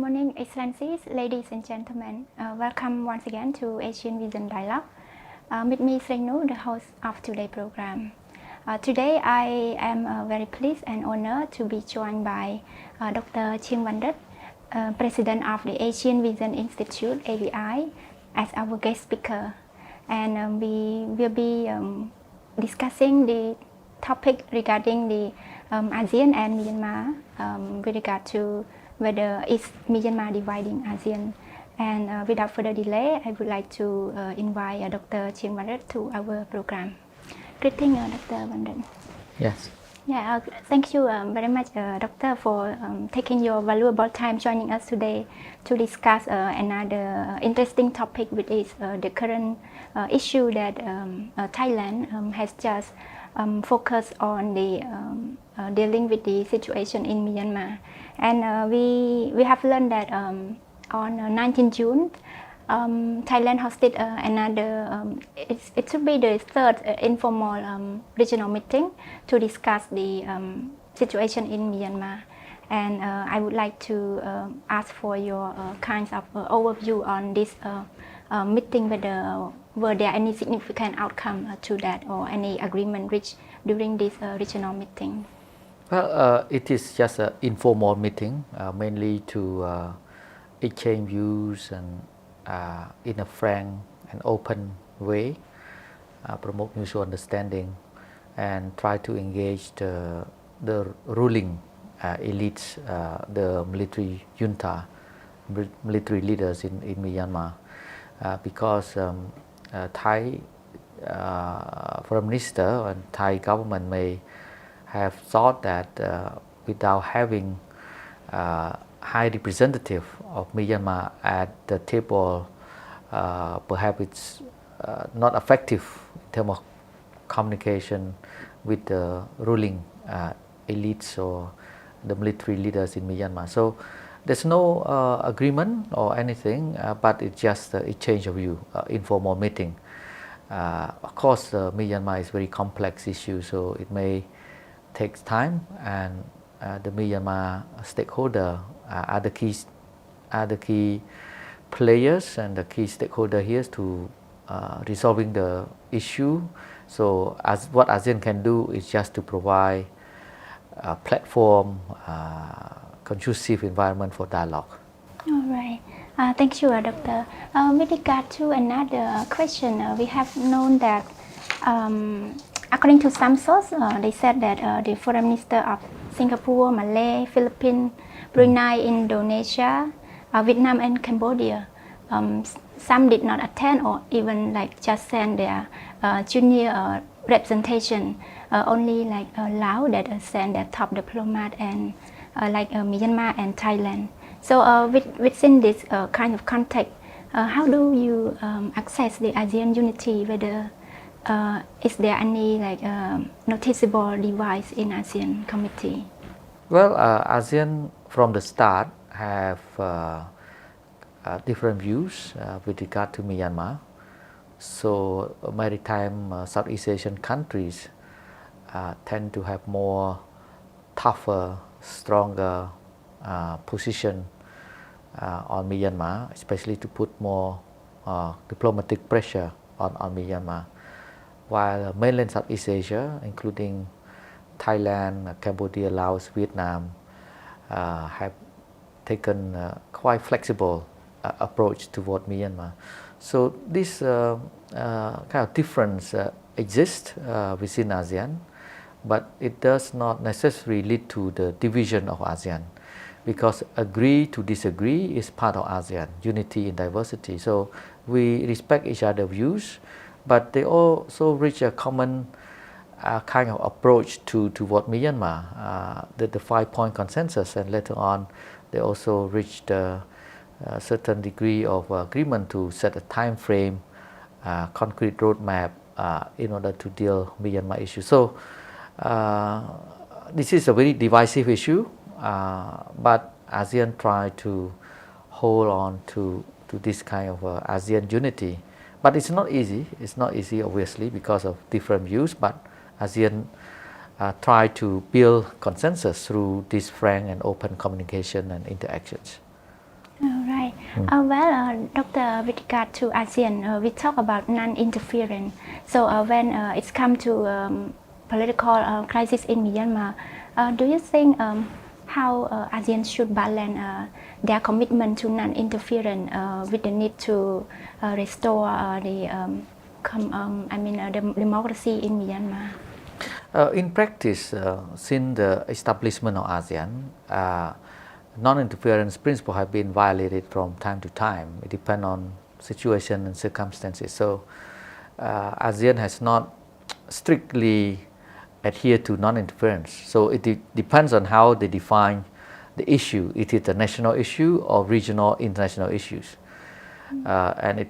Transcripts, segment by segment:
morning, Excellencies, ladies and gentlemen. Welcome once again to Asian Vision Dialogue. With me, Sreynou, the host of today's program. Today, I am very pleased and honored to be joined by Dr. CHHEANG Vannour, President of the Asian Vision Institute, AVI, as our guest speaker. And we will be discussing the topic regarding the ASEAN and Myanmar with regard to whether is Myanmar dividing ASEAN. And without further delay, I would like to invite Dr. CHHEANG Vannour to our program. Greetings, Dr. Vannour. Yes. Yeah, thank you very much, Doctor, for taking your valuable time joining us today to discuss another interesting topic, which is the current issue that Thailand has just focused on the dealing with the situation in Myanmar. And we have learned that on 19 June, Thailand hosted another, it should be the third informal regional meeting to discuss the situation in Myanmar. And I would like to ask for your kinds of overview on this meeting, whether were there any significant outcome to that or any agreement reached during this regional meeting? Well, it is just an informal meeting, mainly to exchange views and in a frank and open way, promote mutual understanding, and try to engage the ruling elites, the military junta, military leaders in Myanmar, because Thai Foreign Minister and Thai government may have thought that without having high representative of Myanmar at the table, perhaps it's not effective in terms of communication with the ruling elites or the military leaders in Myanmar. So there's no agreement or anything, but it's just a exchange of view, informal meeting. Of course, Myanmar is a very complex issue, so it may take time, and the Myanmar stakeholder are the key players and the key stakeholder here to resolving the issue. So as what ASEAN can do is just to provide a platform, conducive environment for dialogue. All right. Thank you, Doctor. With regard to another question, we have known that according to some sources, they said that the Foreign Minister of Singapore, Malay, Philippines, Brunei, Indonesia, Vietnam, and Cambodia, some did not attend or even like just send their junior representation. Only like Laos that send their top diplomat, and like Myanmar and Thailand. So within this kind of context, how do you access the ASEAN unity? Whether is there any like noticeable divide in ASEAN committee? Well, ASEAN from the start have different views with regard to Myanmar. So maritime Southeast Asian countries tend to have more tougher, stronger position on Myanmar, especially to put more diplomatic pressure on Myanmar. While mainland Southeast Asia, including Thailand, Cambodia, Laos, Vietnam, have taken a quite flexible approach toward Myanmar. So this kind of difference exists within ASEAN, but it does not necessarily lead to the division of ASEAN, because agree to disagree is part of ASEAN, unity in diversity. So we respect each other's views, but they also reach a common kind of approach toward Myanmar, the 5-point consensus, and later on they also reached a certain degree of agreement to set a time frame, concrete roadmap in order to deal with Myanmar issue. So this is a very divisive issue, but ASEAN try to hold on to this kind of ASEAN unity. But it's not easy. It's not easy, obviously, because of different views. But ASEAN try to build consensus through this frank and open communication and interactions. All right. Doctor, with regard to ASEAN, we talk about non-interference. So when it's come to political crisis in Myanmar, do you think how ASEAN should balance their commitment to non-interference with the need to restore the democracy in Myanmar? In practice, since the establishment of ASEAN, non-interference principle have been violated from time to time. It depends on situation and circumstances. So ASEAN has not strictly adhered to non-interference. So it depends on how they define the issue. It is a national issue or regional, international issues. And it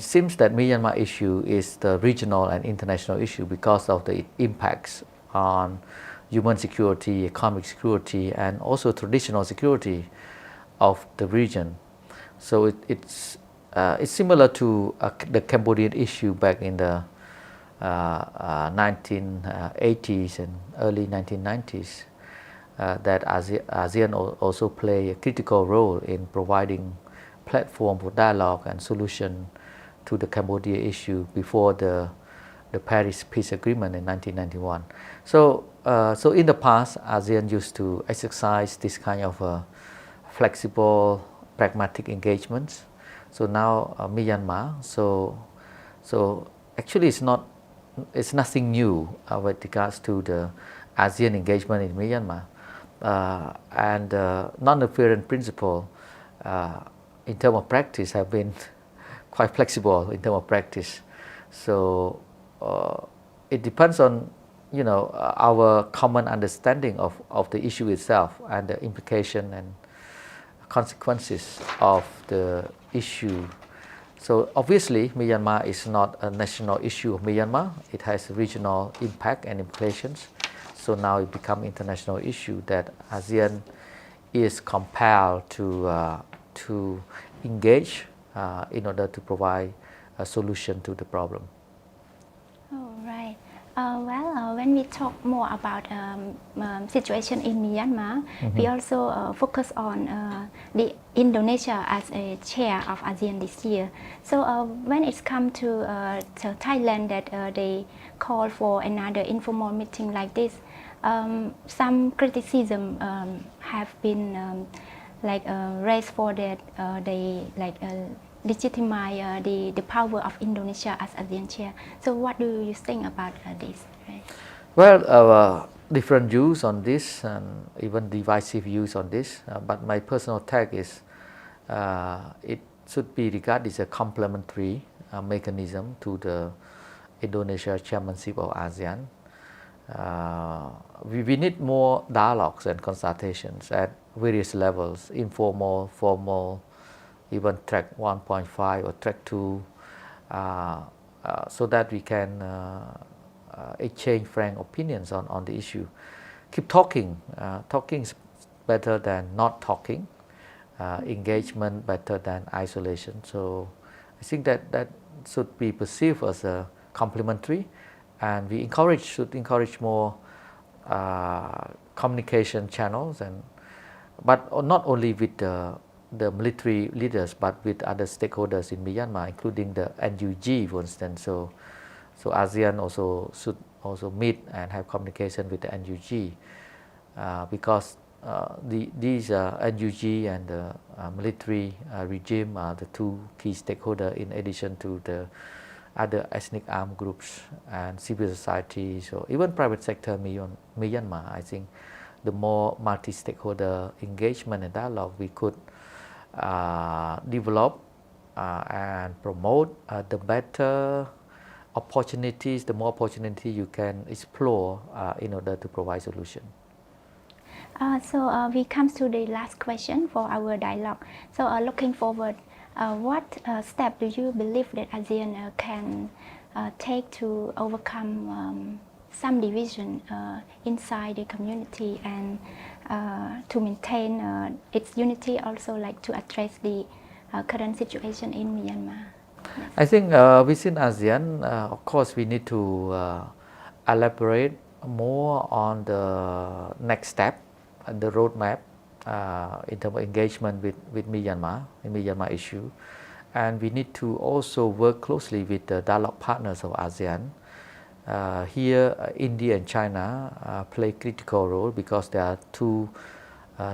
seems that Myanmar issue is the regional and international issue because of the impacts on human security, economic security, and also traditional security of the region. So it's similar to the Cambodian issue back in the 1980s and early 1990s, that ASEAN also play a critical role in providing platform for dialogue and solution to the Cambodia issue before the Paris Peace Agreement in 1991. So in the past, ASEAN used to exercise this kind of flexible, pragmatic engagements. So now Myanmar. So actually, it's nothing new with regards to the ASEAN engagement in Myanmar, and non-interference principle in terms of practice have been quite flexible in terms of practice. So it depends on our common understanding of the issue itself and the implication and consequences of the issue. So obviously Myanmar is not a national issue of Myanmar. It has regional impact and implications. So now it becomes international issue that ASEAN is compelled to engage in order to provide a solution to the problem. Oh, right. When we talk more about situation in Myanmar, we also focus on the Indonesia as a chair of ASEAN this year. So when it's come to Thailand, that they call for another informal meeting like this, some criticism have been raised for that they legitimize the power of Indonesia as ASEAN chair. So what do you think about this? Right? Well, different views on this and even divisive views on this, but my personal take is it should be regarded as a complementary mechanism to the Indonesia chairmanship of ASEAN. We need more dialogues and consultations at various levels, informal, formal, even track 1.5 or track 2, so that we can exchange frank opinions on the issue. Keep talking. Talking is better than not talking. Engagement better than isolation. So I think that should be perceived as a complementary, and we should encourage more communication channels, but not only with the military leaders, but with other stakeholders in Myanmar, including the NUG, for instance. So ASEAN also should meet and have communication with the NUG, because these NUG and the military regime are the two key stakeholders, in addition to the other ethnic armed groups and civil society, so even private sector Myanmar. I think the more multi-stakeholder engagement and dialogue we could develop and promote, the better opportunities, the more opportunity you can explore in order to provide solution. So we come to the last question for our dialogue. So looking forward, what step do you believe that ASEAN can take to overcome some division inside the community and to maintain its unity, also to address the current situation in Myanmar? Yes. I think within ASEAN, of course, we need to elaborate more on the next step and the roadmap in terms of engagement with Myanmar, the Myanmar issue. And we need to also work closely with the dialogue partners of ASEAN. Here, India and China play critical role because they are two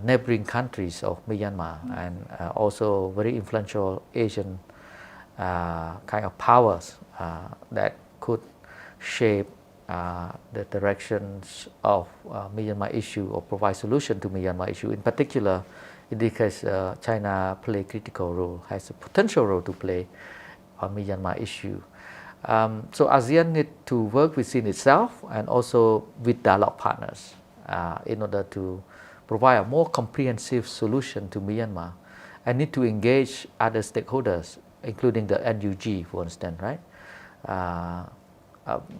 neighboring countries of Myanmar and also very influential Asian kind of powers that could shape the directions of Myanmar issue or provide solution to Myanmar issue. In particular, in this case, China play a critical role, has a potential role to play on Myanmar issue. So ASEAN need to work within itself and also with dialogue partners in order to provide a more comprehensive solution to Myanmar, and need to engage other stakeholders, including the NUG, for instance, right?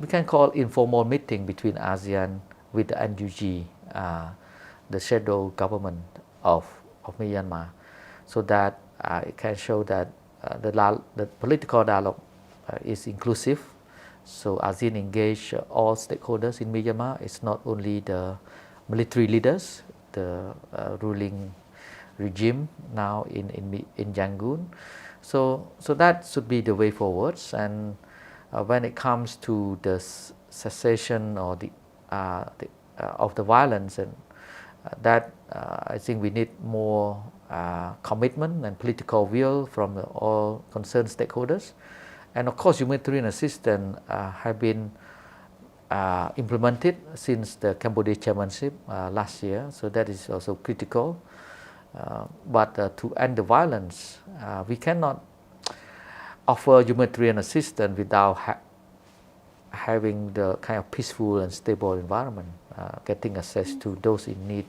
We can call informal meeting between ASEAN with the NUG, the shadow government of Myanmar, so that it can show that the political dialogue is inclusive. So ASEAN engage all stakeholders in Myanmar. It's not only the military leaders, the ruling regime now in Yangon. So that should be the way forwards. And when it comes to the cessation or of the violence, and that I think we need more commitment and political will from all concerned stakeholders. And of course, humanitarian assistance have been implemented since the Cambodia chairmanship last year, so that is also critical. But to end the violence, we cannot offer humanitarian assistance without having the kind of peaceful and stable environment, getting access to those in need.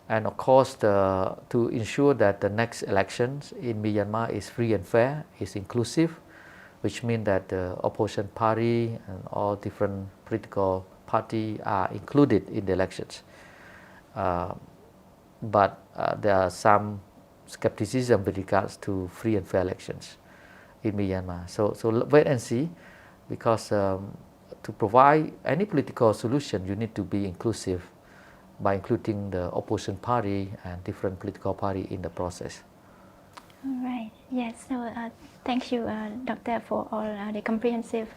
And of course, to ensure that the next elections in Myanmar is free and fair, is inclusive, which means that the opposition party and all different political parties are included in the elections. But there are some skepticism with regards to free and fair elections in Myanmar. So wait and see, because to provide any political solution, you need to be inclusive by including the opposition party and different political party in the process. All right. Yes. So thank you, Doctor, for all the comprehensive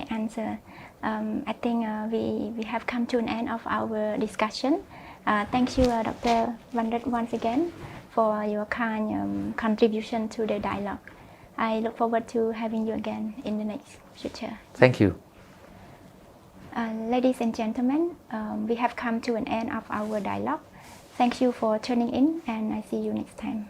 answer. I think we have come to an end of our discussion. Thank you, Dr. Vannarith, once again for your kind contribution to the dialogue. I look forward to having you again in the next future. Thank you. Ladies and gentlemen, we have come to an end of our dialogue. Thank you for tuning in, and I see you next time.